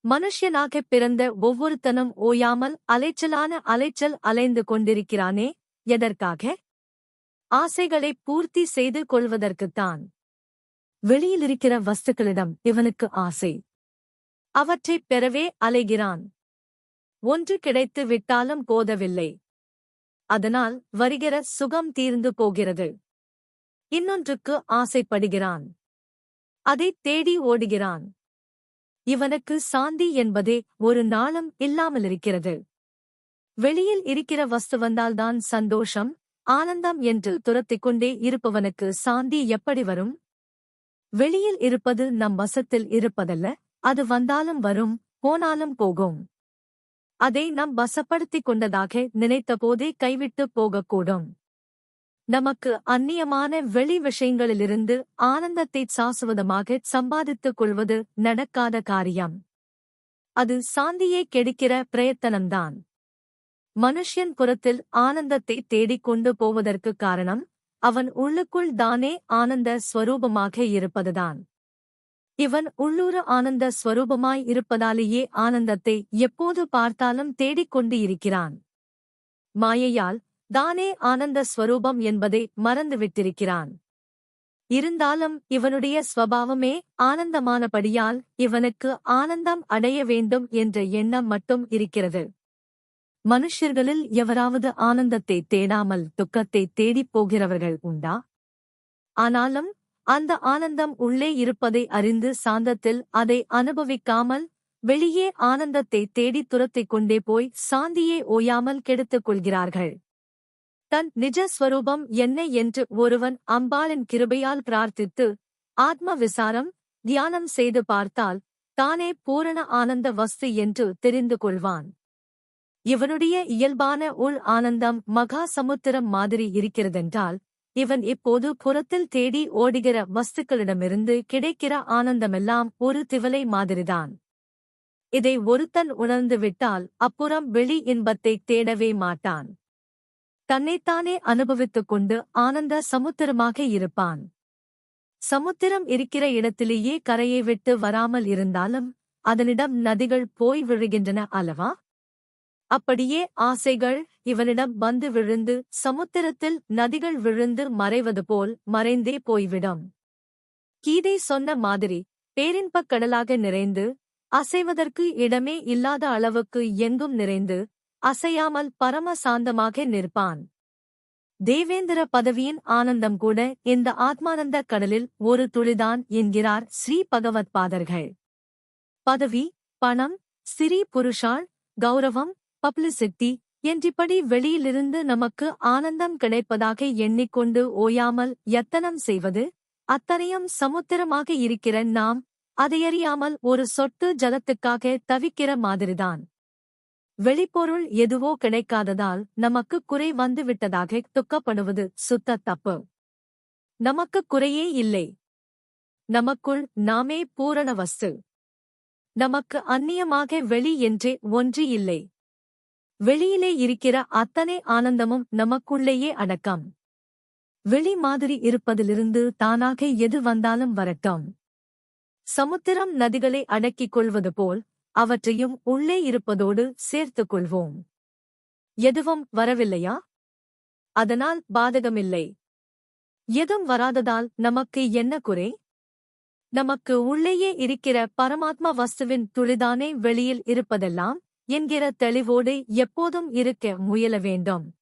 மனுஷ்யனாகப் பிறந்த ஒவ்வொருத்தனும் ஓயாமல் அலைச்சல் அலைந்து கொண்டிருக்கிறானே, எதற்காக? ஆசைகளைப் பூர்த்தி செய்து கொள்வதற்குத்தான். வெளியிலிருக்கிற வஸ்துக்களிடம் இவனுக்கு ஆசை. அவற்றைப் பெறவே அலைகிறான். ஒன்று கிடைத்து விட்டாலும் போதவில்லை. அதனால் வருகிற சுகம் தீர்ந்து போகிறது. இன்னொன்றுக்கு ஆசைப்படுகிறான். அதைத் தேடி ஓடுகிறான். இவனுக்கு சாந்தி என்பதே ஒரு நாளும் இல்லாமலிருக்கிறது. வெளியில் இருக்கிற வஸ்து வந்தால்தான் சந்தோஷம், ஆனந்தம் என்று துரத்திக் கொண்டே இருப்பவனுக்கு சாந்தி எப்படி வரும்? வெளியில் இருப்பது நம் வசத்தில் இருப்பதல்ல, அது வந்தாலும் வரும், போனாலும் போகும். அதை நம் வசப்படுத்திக் கொண்டதாக நினைத்தபோதே கைவிட்டுப் போகக்கூடும். நமக்கு அந்நியமான வெளி விஷயங்களிலிருந்து ஆனந்தத்தைச் சாசுவதமாகச் சம்பாதித்துக் கொள்வது நடக்காத காரியம். அது சாந்தியை கெடுக்கிற பிரயத்தனம்தான். மனுஷ்யன் புறத்தில் ஆனந்தத்தைத் தேடிக் கொண்டு போவதற்குக் காரணம் அவன் உள்ளுக்குள் தானே ஆனந்த ஸ்வரூபமாக இருப்பதுதான். இவன் உள்ளூர ஆனந்த ஸ்வரூபமாய் இருப்பதாலேயே ஆனந்தத்தை எப்போது பார்த்தாலும் தேடிக்கொண்டு இருக்கிறான். மாயையால் தானே ஆனந்த ஸ்வரூபம் என்பதை மறந்துவிட்டிருக்கிறான். இருந்தாலும் இவனுடைய ஸ்வபாவமே ஆனந்தமானபடியால் இவனுக்கு ஆனந்தம் அடைய வேண்டும் என்ற எண்ணம் மட்டும் இருக்கிறது. மனுஷ்யர்களில் எவராவது ஆனந்தத்தை தேடாமல் துக்கத்தை தேடிப் போகிறவர்கள் உண்டா? ஆனாலும் அந்த ஆனந்தம் உள்ளே இருப்பதை அறிந்து சாந்தத்தில் அதை அனுபவிக்காமல் வெளியே ஆனந்தத்தை தேடித் துரத்திக் கொண்டே போய் சாந்தியை ஓயாமல் கெடுத்துக் கொள்கிறார்கள். தன் நிஜ ஸ்வரூபம் என்ன என்று ஒருவன் அம்பாளின் கிருபையால் பிரார்த்தித்து ஆத்ம விசாரம் தியானம் செய்து பார்த்தால் தானே பூரண ஆனந்த வஸ்து என்று தெரிந்து கொள்வான். இவனுடைய இயல்பான உள் ஆனந்தம் மகா சமுத்திரம் மாதிரி இருக்கிறதென்றால் இவன் இப்போது புறத்தில் தேடி ஓடுகிற வஸ்துக்களிடமிருந்து கிடைக்கிற ஆனந்தமெல்லாம் ஒரு திவலை மாதிரிதான். இதை ஒருத்தன் உணர்ந்து விட்டால் அப்புறம் வெளி இன்பத்தைத் தேடவே மாட்டான். தன்னைத்தானே அனுபவித்துக் கொண்டு ஆனந்த சமுத்திரமாக இருப்பான். சமுத்திரம் இருக்கிற இடத்திலேயே கரையை விட்டு வராமல் இருந்தாலும் அதனிடம் நதிகள் போய் விழுகின்றன அல்லவா? அப்படியே ஆசைகள் இவனிடம் வந்து விழுந்து சமுத்திரத்தில் நதிகள் விழுந்து மறைவது போல் மறைந்தே போய்விடும். கீதை சொன்ன மாதிரி பேரின்பக் கடலாக நிறைந்து அசைவதற்கு இடமே இல்லாத அளவுக்கு எங்கும் நிறைந்து அசையாமல் பரம சாந்தமாக நிற்பான். தேவேந்திர பதவியின் ஆனந்தம் கூட இந்த ஆத்மானந்த கடலில் ஒரு துளிதான் என்கிறார் ஸ்ரீ பகவத் பாதர்கள். பதவி, பணம், ஸ்திரீ புருஷாள், கௌரவம், பப்ளிசிட்டி என்றிப்படி வெளியிலிருந்து நமக்கு ஆனந்தம் கிடைப்பதாக எண்ணிக்கொண்டு ஓயாமல் யத்தனம் செய்வது, அத்தனையும் சமுத்திரமாக இருக்கிற நாம் அதையறியாமல் ஒரு சொட்டு ஜலத்துக்காக தவிக்கிற மாதிரிதான். வெளிப்பொருள் எதுவோ கிடைக்காததால் நமக்கு குறை வந்துவிட்டதாக துக்கப்படுவது சுத்த தப்பு. நமக்கு குறையே இல்லை. நமக்குள் நாமே பூரண வஸ்து. நமக்கு அந்நியமாக வெளி என்றே ஒன்று இல்லை. வெளியிலே இருக்கிற அத்தனை ஆனந்தமும் நமக்குள்ளேயே அடக்கம். வெளி மாதிரி இருப்பதிலிருந்து தானாக எது வந்தாலும் வரட்டும். சமுத்திரம் நதிகளை அடக்கிக் கொள்வது போல் அவற்றையும் உள்ளே இருப்பதோடு சேர்த்துக் கொள்வோம். எதுவும் வரவில்லையா? அதனால் பாதகமில்லை. எதுவும் வராததால் நமக்கு என்ன குறை? நமக்கு உள்ளேயே இருக்கிற பரமாத்மா வஸ்துவின் துளிதானே வெளியில் இருப்பதெல்லாம் என்கிற தெளிவோடு எப்போதும் இருக்க முயல வேண்டும்.